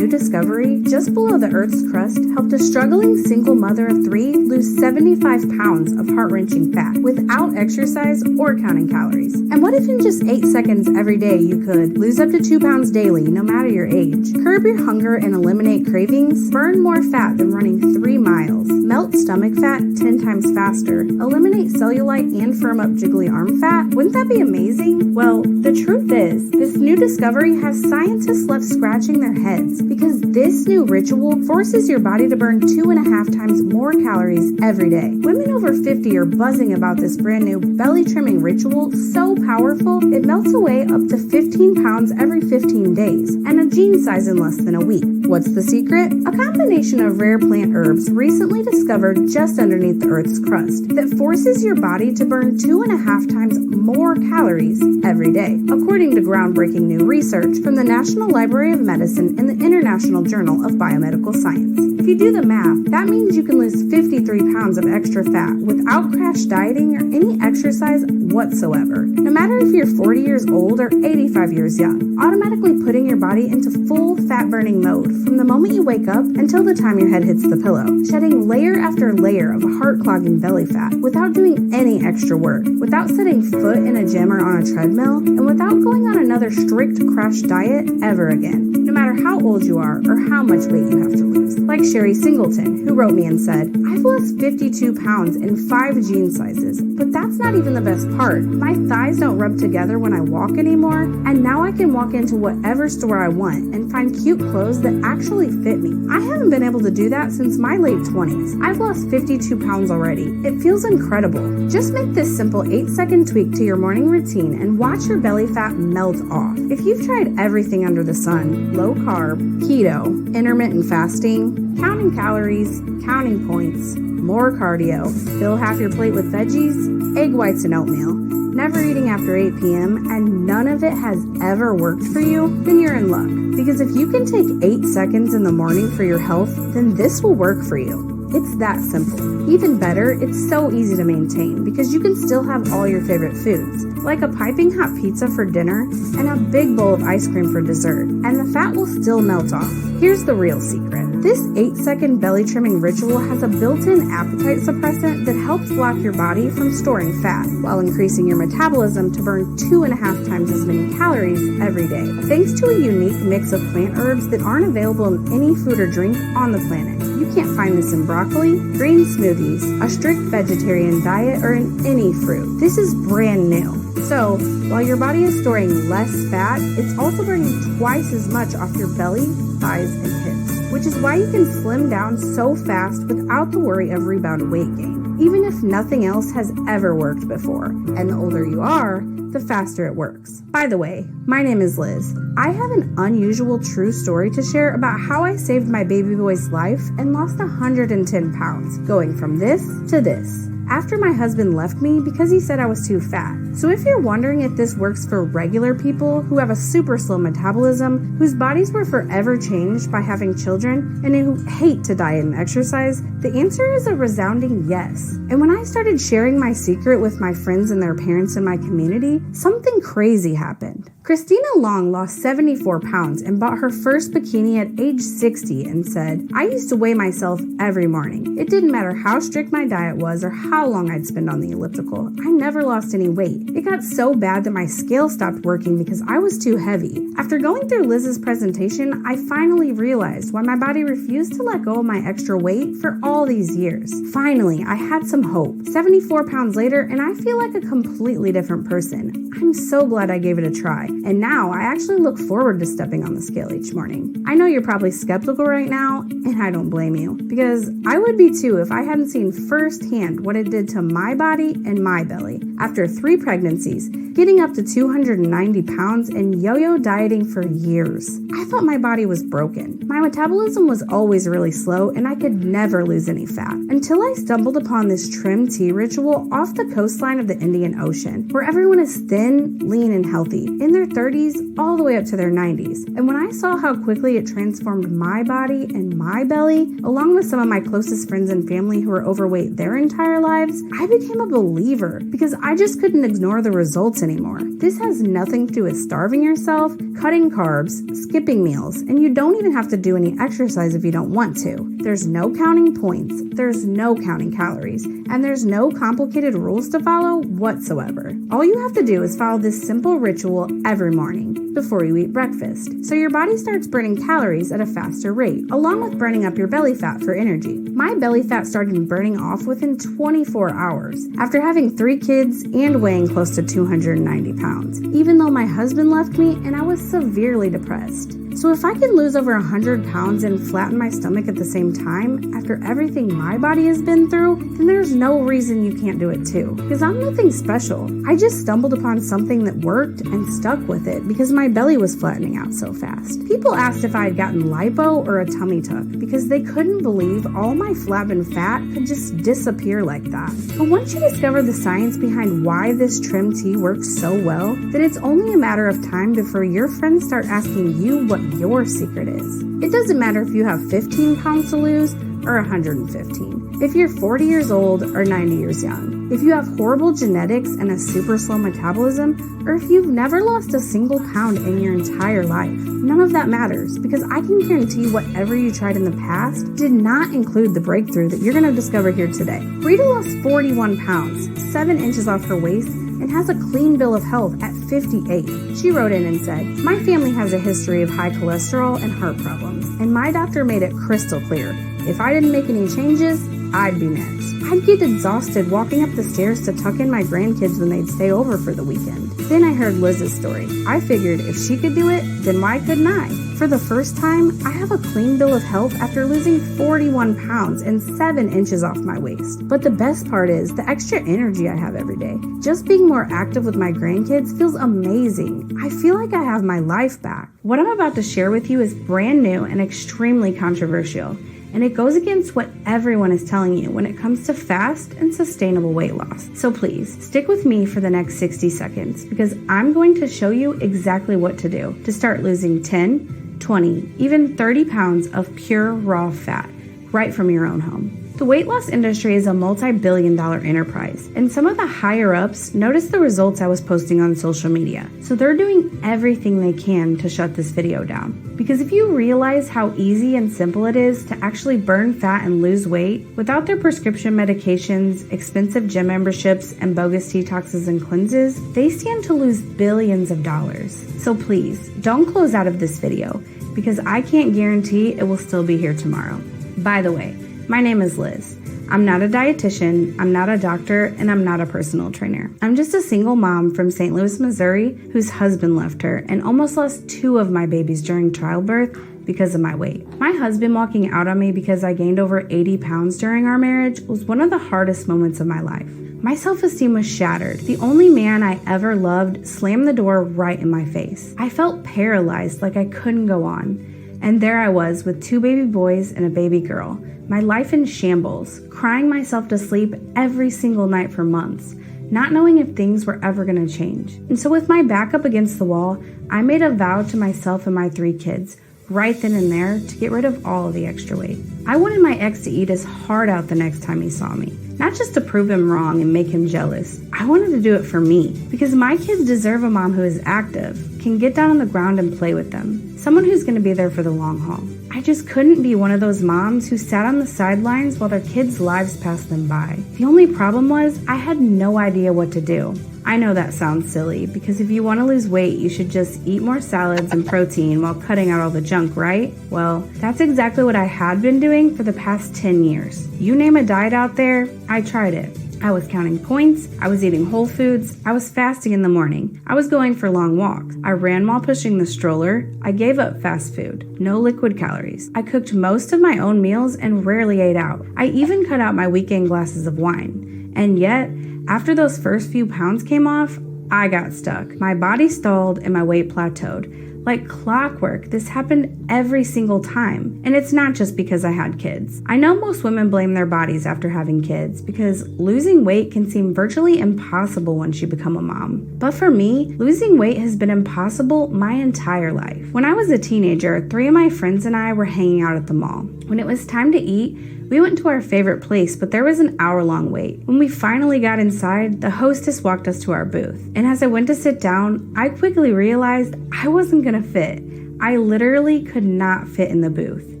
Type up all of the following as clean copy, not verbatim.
new discovery, just below the Earth's crust, helped a struggling single mother of 3 lose 75 pounds of heart-wrenching fat without exercise or counting calories. And what if in just 8 seconds every day you could lose up to 2 pounds daily, no matter your age, curb your hunger and eliminate cravings, burn more fat than running 3 miles, melt stomach fat 10 times faster, eliminate cellulite and firm up jiggly arm fat? Wouldn't that be amazing? Well, the truth is, this new discovery has scientists left scratching their heads because this new ritual forces your body to burn 2.5 times more calories every day. Women over 50 are buzzing about this brand new belly trimming ritual so powerful it melts away up to 15 pounds every 15 days and a jean size in less than a week. What's the secret? A combination of rare plant herbs recently discovered just underneath the Earth's crust that forces your body to burn 2.5 times more calories every day, according to groundbreaking new research from the National Library of Medicine and the International Journal of Biomedical Science. If you do the math, that means you can lose 53 pounds of extra fat without crash dieting or any exercise whatsoever. No matter if you're 40 years old or 85 years young, automatically putting your body into full fat-burning mode from the moment you wake up until the time your head hits the pillow, shedding layer after layer of heart-clogging belly fat without doing any extra work, without setting foot in a gym or on a treadmill, and without going on another strict crash diet ever again, no matter how old you are or how much weight you have to lose. Like Sherry Singleton, who wrote me and said, "I've lost 52 pounds in 5 jean sizes, but that's not even the best part. My thighs don't rub together when I walk anymore, and now I can walk into whatever store I want and find cute clothes that actually fit me. I haven't been able to do that since my late 20s. I've lost 52 pounds already. It feels incredible." Just make this simple 8-second tweak to your morning routine and watch your belly fat melt off. If you've tried everything under the sun, low carb, keto, intermittent fasting, counting calories, counting points, more cardio, fill half your plate with veggies, egg whites and oatmeal, never eating after 8 p.m., and none of it has ever worked for you, then you're in luck. Because if you can take 8 seconds in the morning for your health, then this will work for you. It's that simple. Even better, it's so easy to maintain because you can still have all your favorite foods, like a piping hot pizza for dinner and a big bowl of ice cream for dessert, and the fat will still melt off. Here's the real secret. This 8-second belly trimming ritual has a built-in appetite suppressant that helps block your body from storing fat, while increasing your metabolism to burn 2.5 times as many calories every day, thanks to a unique mix of plant herbs that aren't available in any food or drink on the planet. You can't find this in broccoli, green smoothies, a strict vegetarian diet, or in any fruit. This is brand new. So, while your body is storing less fat, it's also burning twice as much off your belly, thighs, and hips, which is why you can slim down so fast without the worry of rebound weight gain, even if nothing else has ever worked before. And the older you are, the faster it works. By the way, my name is Liz. I have an unusual true story to share about how I saved my baby boy's life and lost 110 pounds, going from this to this, after my husband left me because he said I was too fat. So if you're wondering if this works for regular people who have a super slow metabolism, whose bodies were forever changed by having children, and who hate to diet and exercise, the answer is a resounding yes. And when I started sharing my secret with my friends and their parents in my community, something crazy happened. Christina Long lost 74 pounds and bought her first bikini at age 60 and said, "I used to weigh myself every morning. It didn't matter how strict my diet was or how long I'd spend on the elliptical. I never lost any weight. It got so bad that my scale stopped working because I was too heavy. After going through Liz's presentation, I finally realized why my body refused to let go of my extra weight for all these years. Finally, I had some hope. 74 pounds later, and I feel like a completely different person. I'm so glad I gave it a try. And now I actually look forward to stepping on the scale each morning." I know you're probably skeptical right now, and I don't blame you, because I would be too if I hadn't seen firsthand what it did to my body and my belly. After 3 pregnancies, getting up to 290 pounds, and yo-yo dieting for years, I thought my body was broken. My metabolism was always really slow, and I could never lose any fat, until I stumbled upon this trim tea ritual off the coastline of the Indian Ocean, where everyone is thin, lean, and healthy, in their their 30s all the way up to their 90s. And when I saw how quickly it transformed my body and my belly, along with some of my closest friends and family who were overweight their entire lives, I became a believer because I just couldn't ignore the results anymore. This has nothing to do with starving yourself, cutting carbs, skipping meals, and you don't even have to do any exercise if you don't want to. There's no counting points, there's no counting calories, and there's no complicated rules to follow whatsoever. All you have to do is follow this simple ritual every morning before you eat breakfast, so your body starts burning calories at a faster rate, along with burning up your belly fat for energy. My belly fat started burning off within 24 hours after having 3 kids and weighing close to 290 pounds, even though my husband left me and I was severely depressed. So if I can lose over 100 pounds and flatten my stomach at the same time after everything my body has been through, then there's no reason you can't do it too. Because I'm nothing special. I just stumbled upon something that worked and stuck with it because my belly was flattening out so fast. People asked if I had gotten lipo or a tummy tuck because they couldn't believe all my flabbing fat could just disappear like that. But once you discover the science behind why this trim tea works so well, then it's only a matter of time before your friends start asking you what your secret is. It doesn't matter if you have 15 pounds to lose or 115. If you're 40 years old or 90 years young. If you have horrible genetics and a super slow metabolism, or if you've never lost a single pound in your entire life. None of that matters because I can guarantee whatever you tried in the past did not include the breakthrough that you're going to discover here today. Rita lost 41 pounds, 7 inches off her waist, and has a clean bill of health at 58. She wrote in and said, "My family has a history of high cholesterol and heart problems, and my doctor made it crystal clear. If I didn't make any changes, I'd be next. I'd get exhausted walking up the stairs to tuck in my grandkids when they'd stay over for the weekend." Then I heard Liz's story. I figured if she could do it, then why couldn't I? For the first time, I have a clean bill of health after losing 41 pounds and 7 inches off my waist. But the best part is the extra energy I have every day. Just being more active with my grandkids feels amazing. I feel like I have my life back. What I'm about to share with you is brand new and extremely controversial. And it goes against what everyone is telling you when it comes to fast and sustainable weight loss. So please, stick with me for the next 60 seconds because I'm going to show you exactly what to do to start losing 10, 20, even 30 pounds of pure raw fat right from your own home. The weight loss industry is a multi-billion-dollar enterprise, and some of the higher-ups noticed the results I was posting on social media. So they're doing everything they can to shut this video down. Because if you realize how easy and simple it is to actually burn fat and lose weight without their prescription medications, expensive gym memberships, and bogus detoxes and cleanses, they stand to lose billions of dollars. So please, don't close out of this video because I can't guarantee it will still be here tomorrow. By the way, my name is Liz. I'm not a dietitian, I'm not a doctor, and I'm not a personal trainer. I'm just a single mom from St. Louis, Missouri, whose husband left her and almost lost 2 of my babies during childbirth because of my weight. My husband walking out on me because I gained over 80 pounds during our marriage was one of the hardest moments of my life. My self-esteem was shattered. The only man I ever loved slammed the door right in my face. I felt paralyzed, like I couldn't go on. And there I was with 2 baby boys and a baby girl. My life in shambles, crying myself to sleep every single night for months, not knowing if things were ever going to change. And so with my back up against the wall, I made a vow to myself and my 3 kids, right then and there, to get rid of all of the extra weight. I wanted my ex to eat his heart out the next time he saw me, not just to prove him wrong and make him jealous. I wanted to do it for me, because my kids deserve a mom who is active, can get down on the ground and play with them, someone who's going to be there for the long haul. I just couldn't be one of those moms who sat on the sidelines while their kids' lives passed them by. The only problem was I had no idea what to do. I know that sounds silly, because if you want to lose weight, you should just eat more salads and protein while cutting out all the junk, right? Well, that's exactly what I had been doing for the past 10 years. You name a diet out there, I tried it. I was counting points, I was eating whole foods, I was fasting in the morning, I was going for long walks, I ran while pushing the stroller, I gave up fast food, no liquid calories. I cooked most of my own meals and rarely ate out. I even cut out my weekend glasses of wine. And yet, after those first few pounds came off, I got stuck. My body stalled and my weight plateaued. Like clockwork, this happened every single time. And it's not just because I had kids. I know most women blame their bodies after having kids because losing weight can seem virtually impossible once you become a mom. But for me, losing weight has been impossible my entire life. When I was a teenager, 3 of my friends and I were hanging out at the mall. When it was time to eat, we went to our favorite place, but there was an hour-long wait. When we finally got inside, the hostess walked us to our booth. And as I went to sit down, I quickly realized I wasn't gonna fit. I literally could not fit in the booth.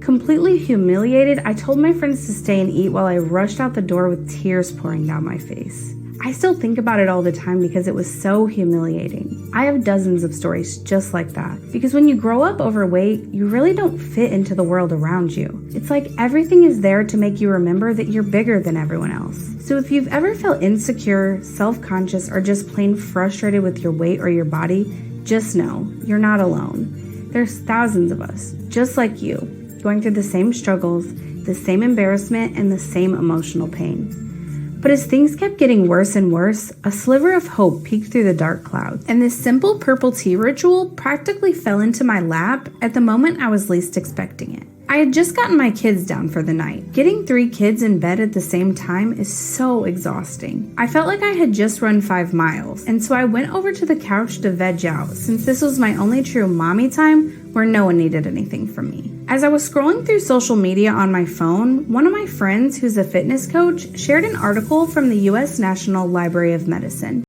Completely humiliated, I told my friends to stay and eat while I rushed out the door with tears pouring down my face. I still think about it all the time because it was so humiliating. I have dozens of stories just like that. Because when you grow up overweight, you really don't fit into the world around you. It's like everything is there to make you remember that you're bigger than everyone else. So if you've ever felt insecure, self-conscious, or just plain frustrated with your weight or your body, just know you're not alone. There's thousands of us, just like you, going through the same struggles, the same embarrassment, and the same emotional pain. But as things kept getting worse and worse, a sliver of hope peeked through the dark clouds, and this simple purple tea ritual practically fell into my lap at the moment I was least expecting it. I had just gotten my kids down for the night. Getting 3 kids in bed at the same time is so exhausting. I felt like I had just run 5 miles, and so I went over to the couch to veg out, since this was my only true mommy time where no one needed anything from me. As I was scrolling through social media on my phone, one of my friends who's a fitness coach shared an article from the U.S. National Library of Medicine.